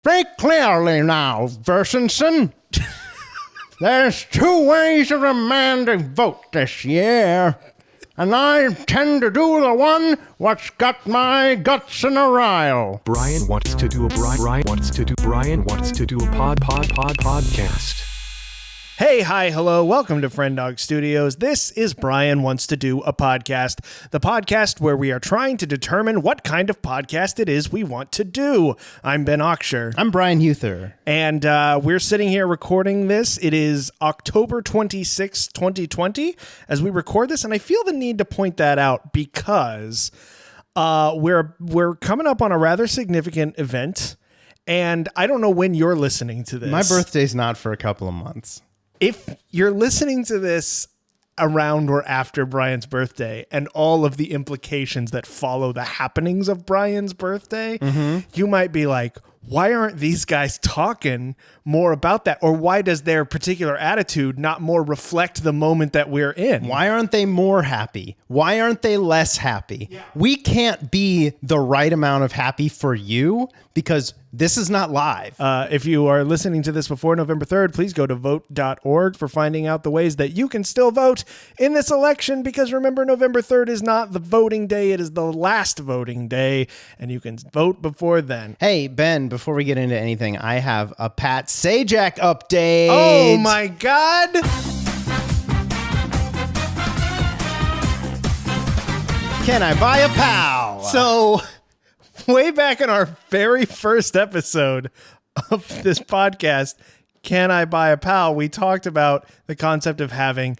Think clearly now, Versenson. There's two ways of a man to vote this year. And I intend to do the one what's got my guts in a rile. Brian wants to do a podcast. Hey, hi, hello, welcome to Friend Dog Studios. This is Brian Wants to Do a Podcast, the podcast where we are trying to determine what kind of podcast it is we want to do. I'm Ben Oksher. I'm Brian Huther. And we're sitting here recording this. It is October 26, 2020, as we record this, and I feel the need to point that out because we're coming up on a rather significant event, and I don't know when you're listening to this. My birthday's not for a couple of months. If you're listening to this around or after Brian's birthday and all of the implications that follow the happenings of Brian's birthday, you might be like, why aren't these guys talking more about that? Or why does their particular attitude not more reflect the moment that we're in? Why aren't they more happy? Why aren't they less happy? Yeah. We can't be the right amount of happy for you because this is not live. If you are listening to this before November 3rd, please go to vote.org for finding out the ways that you can still vote in this election, because remember, November 3rd is not the voting day. It is the last voting day, and you can vote before then. Hey, Ben, before we get into anything, I have a Pat Sajak update. Oh, my God. Can I buy a pal? So, way back in our very first episode of this podcast, Can I Buy a Pal?, we talked about the concept of having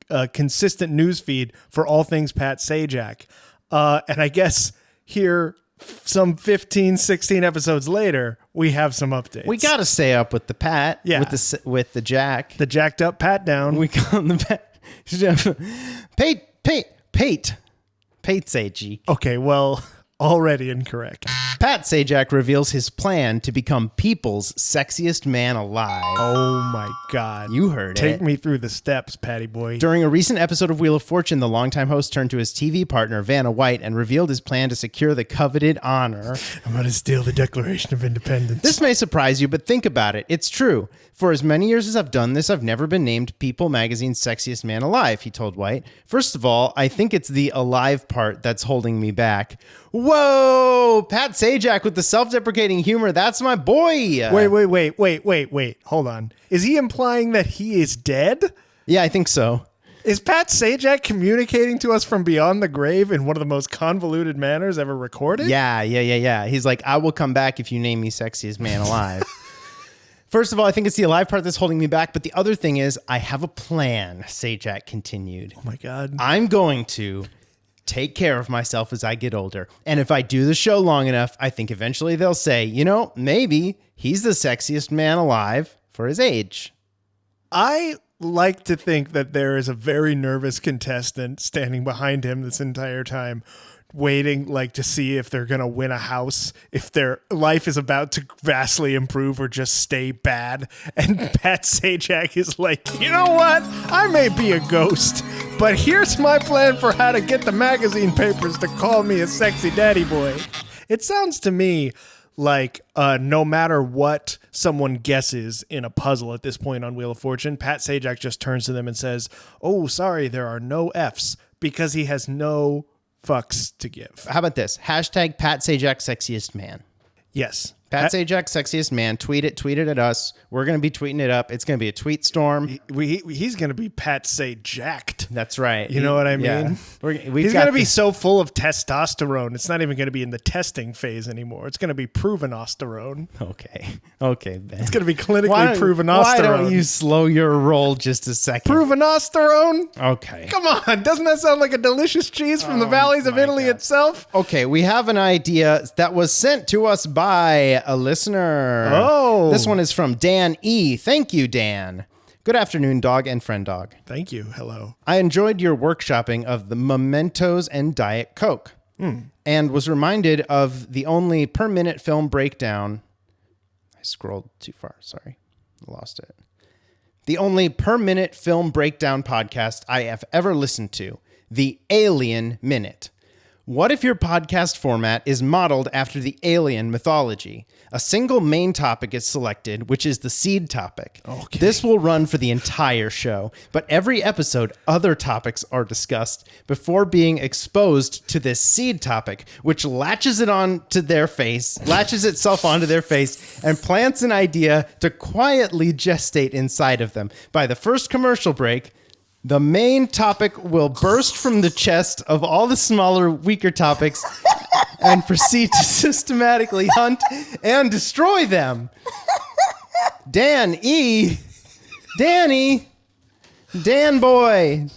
a consistent news feed for all things Pat Sajak. And I guess here, some 15, 16 episodes later, we have some updates. We got to stay up with the Pat, with the Jack. The jacked up Pat down. We call the Pat. Pate Sajak. Okay, well, already incorrect. Pat Sajak reveals his plan to become people's sexiest man alive. Oh my God. You heard it. Take me through the steps, Patty boy. During a recent episode of Wheel of Fortune, the longtime host turned to his TV partner, Vanna White, and revealed his plan to secure the coveted honor. I'm going to steal the Declaration of Independence. This may surprise you, but think about it. It's true. For as many years as I've done this, I've never been named People Magazine's sexiest man alive, he told White. First of all, I think it's the alive part that's holding me back. Whoa! Pat Sajak with the self-deprecating humor. That's my boy. Wait. Hold on. Is he implying that he is dead? Yeah, I think so. Is Pat Sajak communicating to us from beyond the grave in one of the most convoluted manners ever recorded? Yeah. He's like, I will come back if you name me sexiest man alive. First of all, I think it's the alive part that's holding me back. But the other thing is, I have a plan, Sajak continued. Oh, my God. I'm going to take care of myself as I get older. And if I do the show long enough, I think eventually they'll say, you know, maybe he's the sexiest man alive for his age. I like to think that there is a very nervous contestant standing behind him this entire time, waiting like to see if they're going to win a house, if their life is about to vastly improve or just stay bad. And Pat Sajak is like, you know what? I may be a ghost, but here's my plan for how to get the magazine papers to call me a sexy daddy boy. It sounds to me like no matter what someone guesses in a puzzle at this point on Wheel of Fortune, Pat Sajak just turns to them and says, oh, sorry, there are no Fs, because he has no fucks to give. How about this? Hashtag Pat Sajak sexiest man. Yes. Pat Sajak sexiest man. Tweet it at us. We're going to be tweeting it up. It's going to be a tweet storm. He's going to be Pat Sajaked. That's right. You know what I mean? Yeah. He's going to be so full of testosterone, it's not even going to be in the testing phase anymore. It's going to be proven-osterone. Okay, Ben. It's going to be clinically proven-osterone. Why don't you slow your roll just a second? Proven-osterone? Okay. Come on. Doesn't that sound like a delicious cheese from the valleys of Italy itself? Okay, we have an idea that was sent to us by a listener. Oh. This one is from Dan E. Thank you, Dan. Good afternoon, dog and friend dog. Thank you. Hello. I enjoyed your workshopping of the Mementos and Diet Coke and was reminded of the only per minute film breakdown. I scrolled too far. Sorry. Lost it. The only per minute film breakdown podcast I have ever listened to, The Alien Minute. What if your podcast format is modeled after the alien mythology? A single main topic is selected, which is the seed topic. Okay. This will run for the entire show, but every episode, other topics are discussed before being exposed to this seed topic, which latches itself onto their face, and plants an idea to quietly gestate inside of them. By the first commercial break, the main topic will burst from the chest of all the smaller, weaker topics and proceed to systematically hunt and destroy them. Danny boy.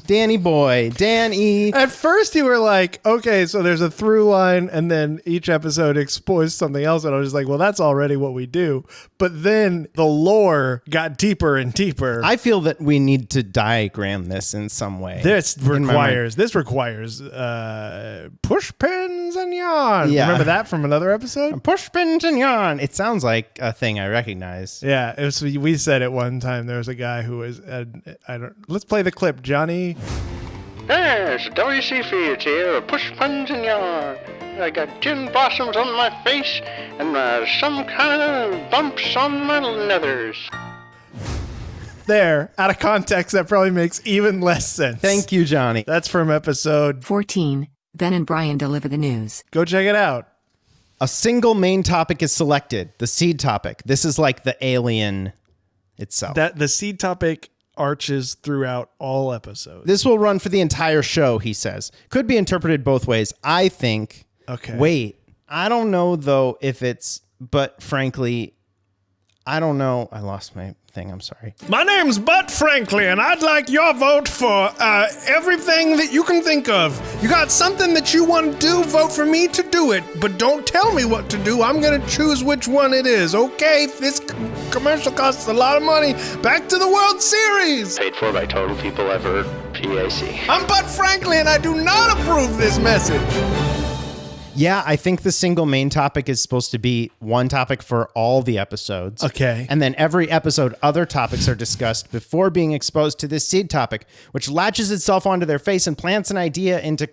At first you were like, okay, so there's a through line and then each episode exposed something else. And I was just like, well, that's already what we do. But then the lore got deeper and deeper. I feel that we need to diagram this in some way. This requires push pins and yarn. Yeah. Remember that from another episode? Push pins and yarn. It sounds like a thing I recognize. Yeah, we said it one time. There was a guy who was, let's play the clip, Johnny. Yes, W.C. Fields here, push puns and yarn. I got gin blossoms on my face and some kind of bumps on my nethers. There, out of context, that probably makes even less sense. Thank you, Johnny. That's from episode 14. Ben and Brian deliver the news. Go check it out. A single main topic is selected, the seed topic. This is like the alien itself. That the seed topic arches throughout all episodes. This will run for the entire show, he says. Could be interpreted both ways. I think. Okay. Wait, I don't know though if it's, but frankly, I don't know. I lost my thing. I'm sorry. My name's Bud Franklin, and I'd like your vote for everything that you can think of. You got something that you want to do, vote for me to do it. But don't tell me what to do. I'm going to choose which one it is, okay? If this commercial costs a lot of money, back to the World Series. Paid for by Total People Ever, PAC. I'm Bud Franklin. I do not approve this message. Yeah, I think the single main topic is supposed to be one topic for all the episodes. Okay. And then every episode, other topics are discussed before being exposed to this seed topic, which latches itself onto their face and plants an idea to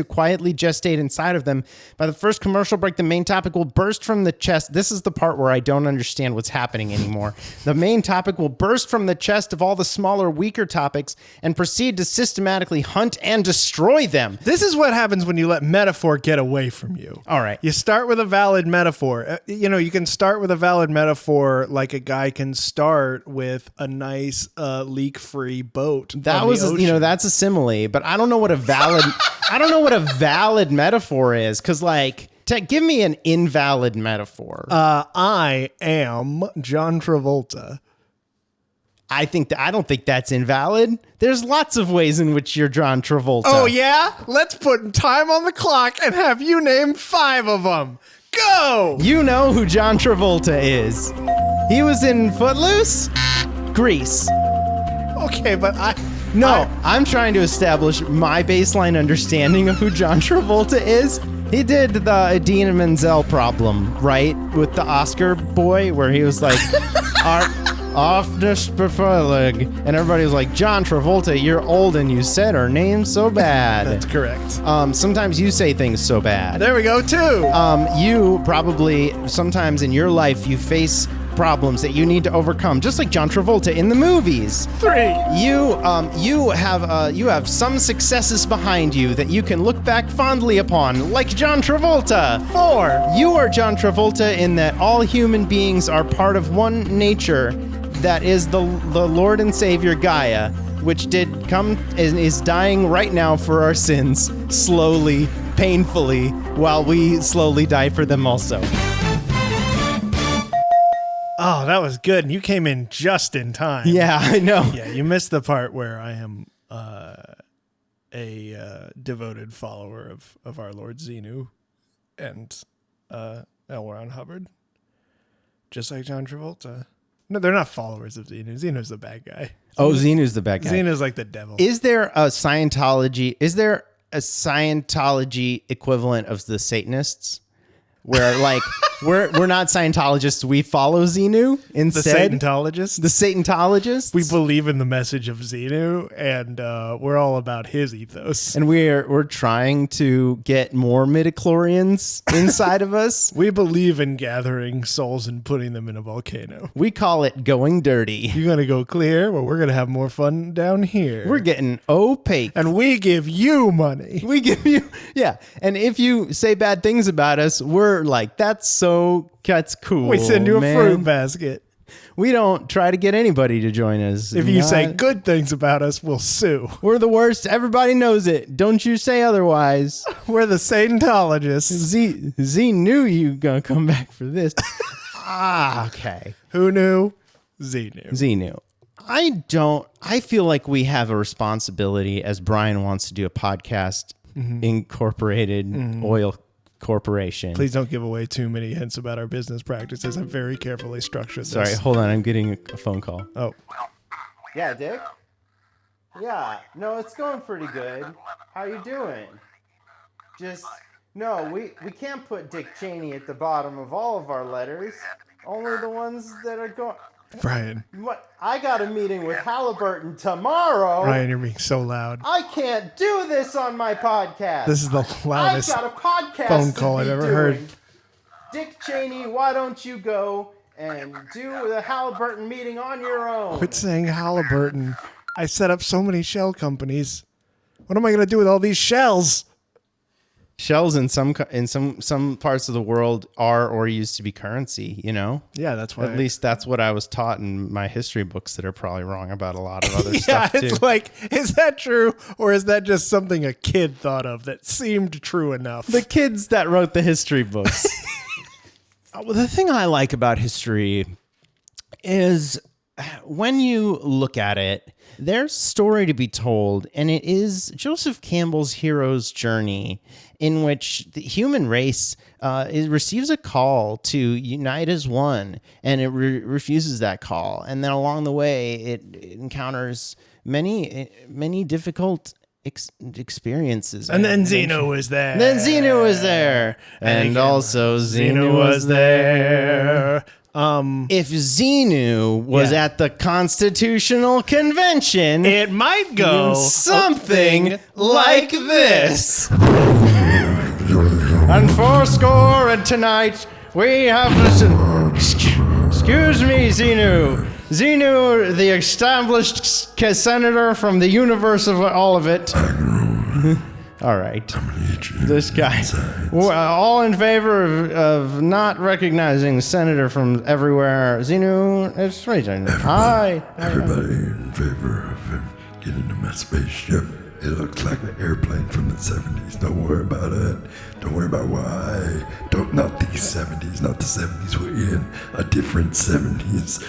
quietly gestate inside of them. By the first commercial break, the main topic will burst from the chest. This is the part where I don't understand what's happening anymore. The main topic will burst from the chest of all the smaller, weaker topics and proceed to systematically hunt and destroy them. This is what happens when you let metaphor get away from you. All right. You start with a valid metaphor. You can start with a valid metaphor like a guy can start with a nice leak-free boat. That was, that's a simile, but I don't know what a valid metaphor is. Cause give me an invalid metaphor. I am John Travolta. I don't think that's invalid. There's lots of ways in which you're John Travolta. Oh yeah? Let's put time on the clock and have you name 5 of them. Go! You know who John Travolta is. He was in Footloose, Grease. Okay, but I'm trying to establish my baseline understanding of who John Travolta is. He did the Idina Menzel problem, right? With the Oscar boy, where he was like, off this leg. And everybody was like, John Travolta, you're old and you said her name so bad. That's correct. Sometimes you say things so bad. There we go, 2. You probably, sometimes in your life, you face problems that you need to overcome, just like John Travolta in the movies. 3. You have some successes behind you that you can look back fondly upon, like John Travolta. 4. You are John Travolta in that all human beings are part of one nature that is the Lord and Savior Gaia, which did come and is dying right now for our sins, slowly, painfully, while we slowly die for them also. Oh, that was good. And you came in just in time. Yeah, I know. Yeah, you missed the part where I am a devoted follower of our Lord Xenu and L. Ron Hubbard. Just like John Travolta. No, they're not followers of Xenu. Xenu's the bad guy. Oh, Xenu's the bad guy. Xenu's like the devil. Is there a Scientology equivalent of the Satanists? Where We're not Scientologists. We follow Xenu The instead. Scientologist. The Satentologists. We believe in the message of Xenu, and we're all about his ethos. and we're trying to get more midichlorians inside of us. We believe in gathering souls and putting them in a volcano. We call it going dirty. You're going to go clear? Well, we're going to have more fun down here. We're getting opaque. and we give you money. We give you, yeah. And if you say bad things about us, we're like, that's cool. We send you a man. fruit basket. We don't try to get anybody to join us. If you say Not- good things about us, we'll sue. we're the worst, everybody knows it. Don't you say otherwise. We're the Satentologists. Z knew you gonna come back for this. Okay. Who knew? Xenu. Xenu. I feel like we have a responsibility as Brian wants to do a podcast, Incorporated Oil Corporation. Please don't give away too many hints about our business practices. I've very carefully structured this. Sorry, hold on. I'm getting a phone call. Oh, Yeah, Dick? Yeah, no, it's going pretty good. How you doing? No, we can't put Dick Cheney at the bottom of all of our letters. Only the ones that are going... Brian. What? I got a meeting with Halliburton tomorrow. Brian, you're being so loud. I can't do this on my podcast. This is the loudest I've got a podcast phone to call be I've ever doing. heard. Dick Cheney, why don't you go and do the Halliburton meeting on your own? Quit saying Halliburton. I set up so many shell companies. What am I going to do with all these shells? Shells in some parts of the world are or used to be currency, you know? Yeah, that's why. At least that's what I was taught in my history books that are probably wrong about a lot of other yeah, stuff too. it's like, is that true? Or is that just something a kid thought of that seemed true enough? The kids that wrote the history books. Well, the thing I like about history is when you look at it, there's a story to be told, and it is Joseph Campbell's hero's journey in which the human race it receives a call to unite as one, and it refuses that call. And then along the way, it encounters many difficult experiences. and then Xenu was there. And then Xenu was there. And also Xenu was there. If Xenu was Yeah. at the Constitutional Convention, It might go something like this. And fourscore, and tonight we have listened. Excuse me, Xenu. Xenu, the established senator from the universe of all of it. All right. This guy. All in favor of not recognizing the senator from everywhere. Xenu, it's right. Hi. Everybody in favor of him getting to my spaceship. It looks like an airplane from the 70s. Don't worry about it. Don't worry about why. Not these 70s, not the 70s we're in. A different 70s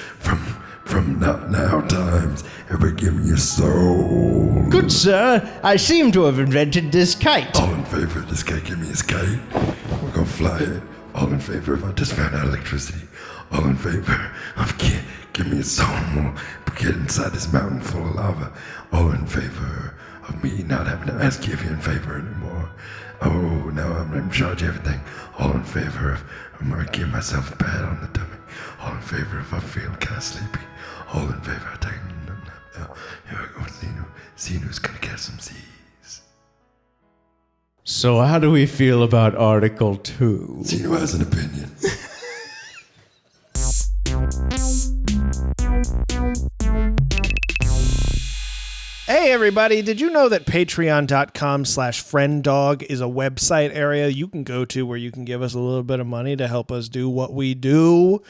from not now times. Everybody give me your soul. Good sir, I seem to have invented this kite. All in favor of this guy, give me his kite. We're gonna fly it. All in favor of, I just found out electricity. All in favor of, give me a soul. Get inside this mountain full of lava. All in favor of me not having to ask you if you're in favor anymore. Oh, now I'm in charge of everything. All in favor of, I'm gonna give myself a pat on the tummy. All in favor of, I'm feeling kind of sleepy. All in favor of taking a nap now. Here we go, Xenu. Xenu's gonna get some Z's. So how do we feel about Article 2? Xenu has an opinion. Hey everybody, did you know that patreon.com/frienddog is a website area you can go to where you can give us a little bit of money to help us do what we do?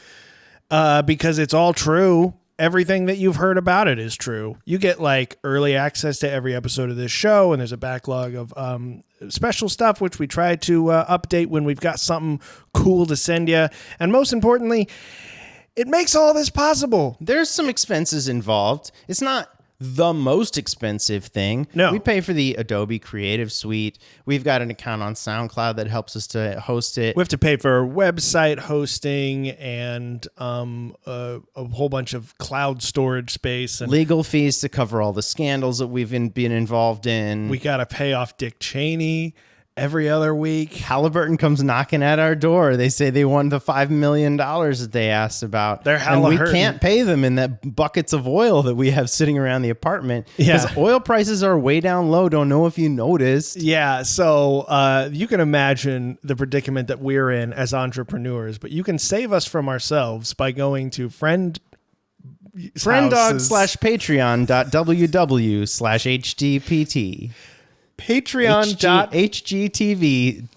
Because it's all true. Everything that you've heard about it is true. You get like early access to every episode of this show, and there's a backlog of special stuff which we try to update when we've got something cool to send you. And most importantly, it makes all this possible. There's some expenses involved. It's not the most expensive thing. No. We pay for the Adobe Creative Suite. We've got an account on SoundCloud that helps us to host it. We have to pay for website hosting and a whole bunch of cloud storage space. And Legal fees to cover all the scandals that we've been involved in. we got to pay off Dick Cheney. every other week. Halliburton comes knocking at our door. They say they want the $5 million that they asked about. They're and we hurting. can't pay them in that buckets of oil that we have sitting around the apartment. Because oil prices are way down low. Don't know if you noticed. Yeah, so you can imagine the predicament that we're in as entrepreneurs, but you can save us from ourselves by going to frienddog.patreon.ww/HDPT. Patreon. HGTV://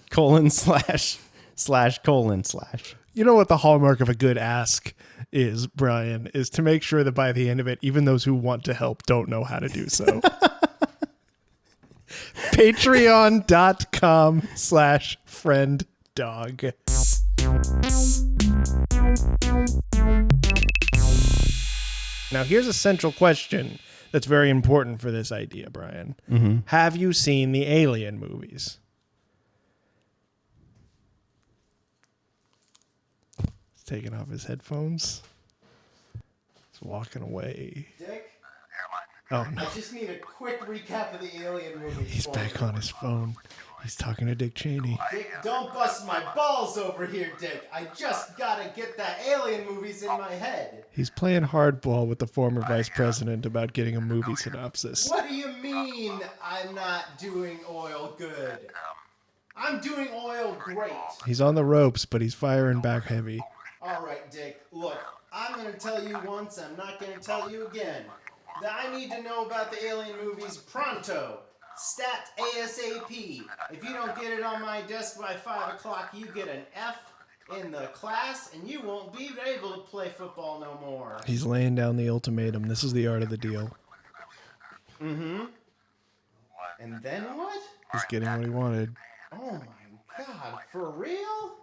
You know what the hallmark of a good ask is, Brian, is to make sure that by the end of it, even those who want to help don't know how to do so. Patreon.com/frienddog. Now, here's a central question that's very important for this idea, Brian. Mm-hmm. Have you seen the Alien movies? He's taking off his headphones. He's walking away. Dick, Oh, no. I just need a quick recap of the Alien movie. He's back on his phone. He's talking to Dick Cheney. Dick, don't bust my balls over here, Dick. I just gotta get the Alien movies in my head. He's playing hardball with the former vice president about getting a movie synopsis. What do you mean I'm not doing oil good? I'm doing oil great. He's on the ropes, but he's firing back heavy. All right, Dick, look, I'm gonna tell you once, I'm not gonna tell you again. That I need to know about the Alien movies pronto. Stat ASAP. If you don't get it on my desk by 5 o'clock, you get an F in the class, and you won't be able to play football no more. He's laying down the ultimatum. This is the art of the deal. Mm-hmm. And then what? He's getting what he wanted. Oh my God, for real?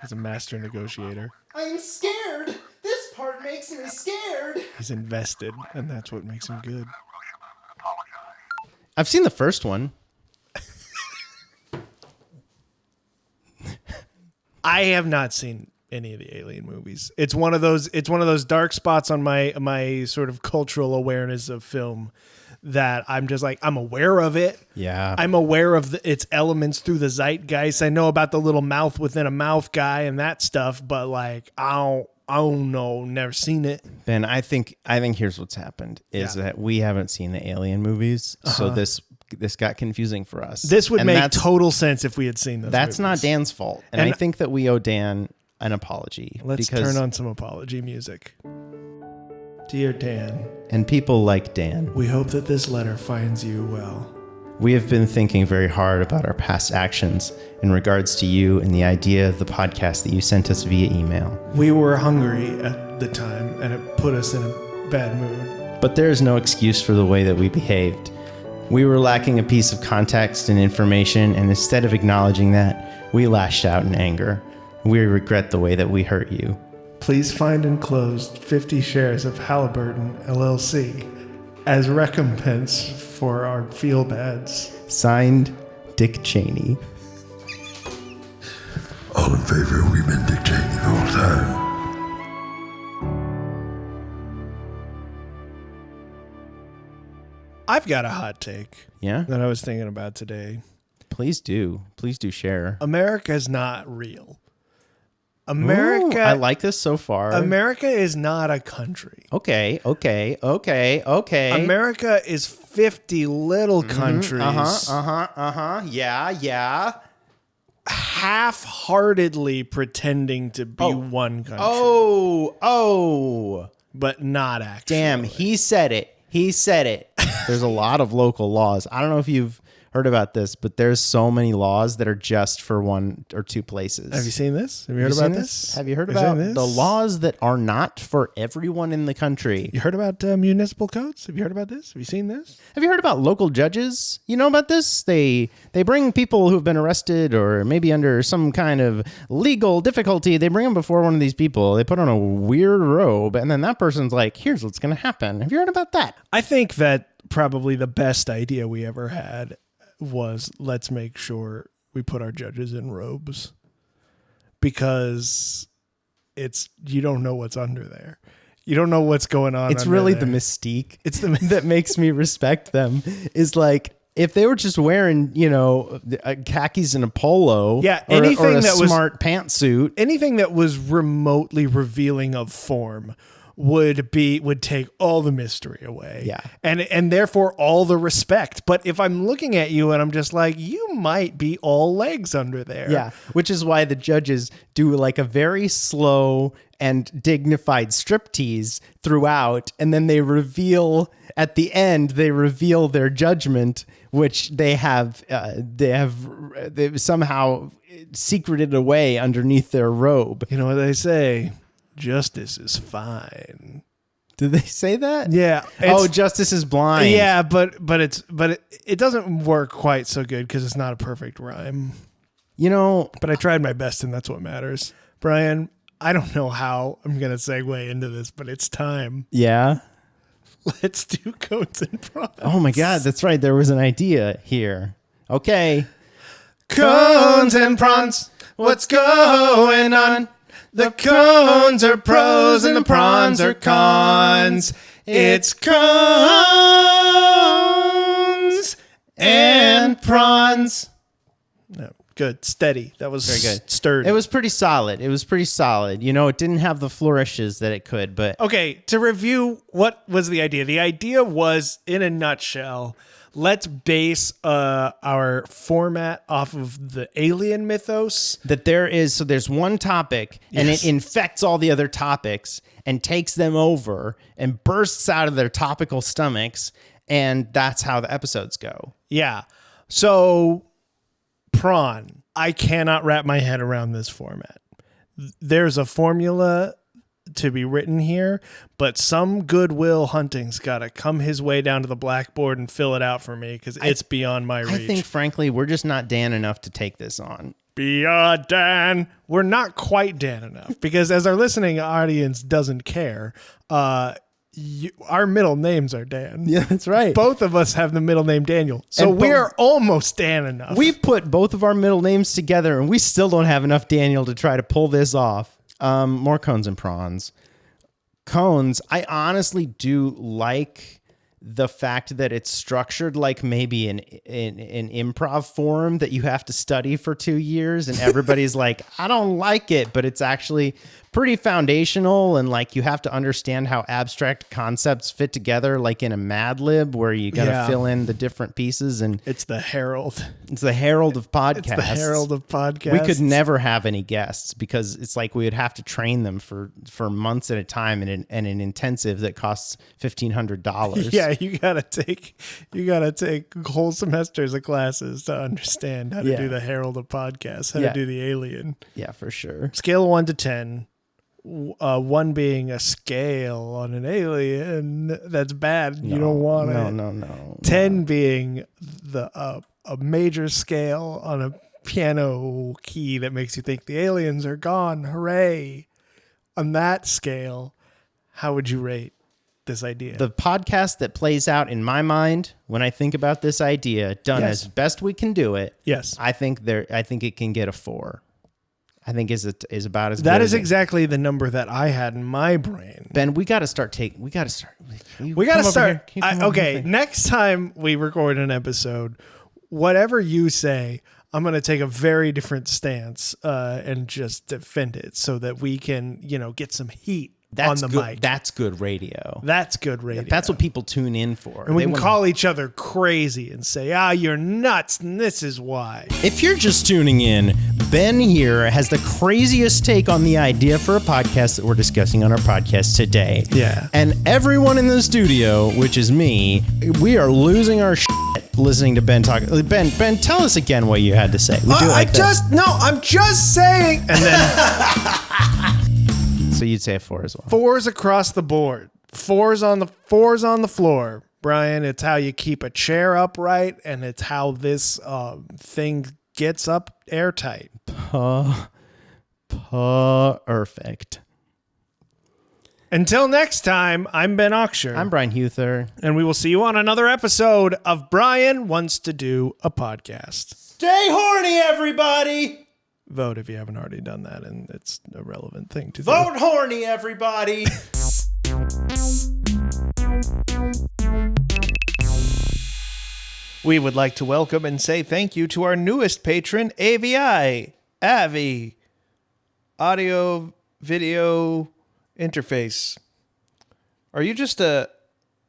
He's a master negotiator. I'm scared. This part makes me scared. He's invested, and that's what makes him good. I've seen the first one. I have not seen any of the Alien movies. It's one of those dark spots on my sort of cultural awareness of film that I'm just like, I'm aware of it. Yeah. I'm aware of its elements through the zeitgeist. I know about the little mouth within a mouth guy and that stuff, but like I don't know, never seen it. Ben, I think here's what's happened is that we haven't seen the Alien movies, so this got confusing for us. This would make total sense if we had seen those. That's movies. not Dan's fault, and I think that we owe Dan an apology. Let's turn on some apology music. Dear Dan, and people like Dan, we hope that this letter finds you well. We have been thinking very hard about our past actions in regards to you and the idea of the podcast that you sent us via email. We were hungry at the time, and it put us in a bad mood. But there is no excuse for the way that we behaved. We were lacking a piece of context and information, and instead of acknowledging that, we lashed out in anger. We regret the way that we hurt you. Please find enclosed 50 shares of Halliburton, LLC, as recompense for our field ads. Signed, Dick Cheney. All in favor, we've been Dick Cheney the whole time. I've got a hot take. Yeah? That I was thinking about today. Please do. Please do share. America's not real. America. Ooh, I like this so far. America is not a country. Okay. America is 50 little countries. Yeah. Half-heartedly pretending to be one country. But not actually. Damn, he said it. There's a lot of local laws. I don't know if you've heard about this, but there's so many laws that are just for one or two places. Have you seen this? Have you heard about this? Have you heard about the laws that are not for everyone in the country? You heard about municipal codes? Have you heard about this? Have you seen this? Have you heard about local judges? You know about this? They bring people who've been arrested or maybe under some kind of legal difficulty. They bring them before one of these people. They put on a weird robe, and then that person's like, here's what's going to happen. Have you heard about that? I think that probably the best idea we ever had was, let's make sure we put our judges in robes, because you don't know what's under there. You don't know what's going on. It's really the mystique. It's that makes me respect them. Is like, if they were just wearing, khakis and a polo, Yeah, or anything a that was- smart pantsuit, Anything that was remotely revealing of form would take all the mystery away. Yeah. And therefore all the respect. But if I'm looking at you and I'm just like, you might be all legs under there. yeah, which is why the judges do like a very slow and dignified striptease throughout, and then they reveal at the end their judgment, which they've somehow secreted away underneath their robe. You know what they say? Justice is fine. Did they say that? Yeah. Justice is blind. Yeah, but it doesn't work quite so good because it's not a perfect rhyme. But I tried my best, and that's what matters. Brian, I don't know how I'm going to segue into this, but it's time. Yeah. Let's do Cones and Prawns. Oh my God, that's right. There was an idea here. Okay. Cones and Prawns, what's going on? The cones are pros and the prawns are cons. It's Cones and Prawns. No, good. Steady. That was Very good. sturdy. It was pretty solid. It didn't have the flourishes that it could, but Okay, to review, what was the idea? The idea was, in a nutshell, let's base our format off of the alien mythos. there's one topic and Yes. it infects all the other topics and takes them over and bursts out of their topical stomachs, and that's how the episodes go. Yeah. So, prawn. I cannot wrap my head around this format. There's a formula to be written here, but some Goodwill Hunting's got to come his way down to the blackboard and fill it out for me because it's beyond my reach. I think, frankly, we're just not Dan enough to take this on. Beyond Dan. We're not quite Dan enough because as our listening audience doesn't care, our middle names are Dan. Yeah, that's right. Both of us have the middle name Daniel. So And we're almost Dan enough. We put both of our middle names together, and we still don't have enough Daniel to try to pull this off. More Cones and Prawns. Cones, I honestly do like the fact that it's structured like maybe an improv form that you have to study for 2 years, and everybody's like, I don't like it, but it's actually pretty foundational, and like you have to understand how abstract concepts fit together, like in a Mad Lib where you got to fill in the different pieces, and It's the Herald. it's the Herald of podcasts. It's the Herald of podcasts. We could never have any guests because it's like we would have to train them for months at a time in an intensive that costs $1,500. Yeah, you gotta take whole semesters of classes to understand how to Yeah. do the Herald of podcasts, how Yeah. to do the alien. Yeah, for sure. Scale of 1 to 10. 1 being a scale on an alien. That's bad. You don't want it. No. 10 being a major scale on a piano key that makes you think the aliens are gone. Hooray. On that scale, how would you rate this idea? The podcast that plays out in my mind when I think about this idea, done Yes. as best we can do it. Yes. I think it can get a 4. I think is about as That good is as it- exactly the number that I had in my brain. Ben, we got to start. We got to start. We got to start. Okay, next time we record an episode, whatever you say, I'm going to take a very different stance and just defend it so that we can, get some heat That's on the good. mic. That's good radio. That's good radio. That's what people tune in for. And we They can wanna- call each other crazy and say, you're nuts, and this is why. If you're just tuning in, Ben here has the craziest take on the idea for a podcast that we're discussing on our podcast today. Yeah. And everyone in the studio, which is me, we are losing our shit listening to Ben talk. Ben, tell us again what you had to say. We do it like this. I'm just saying. And then So you'd say a 4 as well. 4s across the board. 4s on the floor. Brian, it's how you keep a chair upright, and it's how this thing gets up airtight. Perfect. Until next time, I'm Ben Oxshire. I'm Brian Huther. and we will see you on another episode of Brian Wants to Do a Podcast. Stay horny, everybody. Vote if you haven't already done that, and it's a relevant thing to do. Vote horny, everybody. We would like to welcome and say thank you to our newest patron, AVI, Audio Video Interface. Are you just a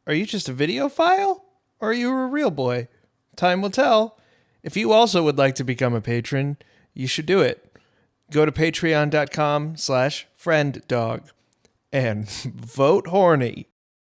video file? Or are you a real boy? Time will tell. If you also would like to become a patron, you should do it. Go to patreon.com/frienddog and vote horny.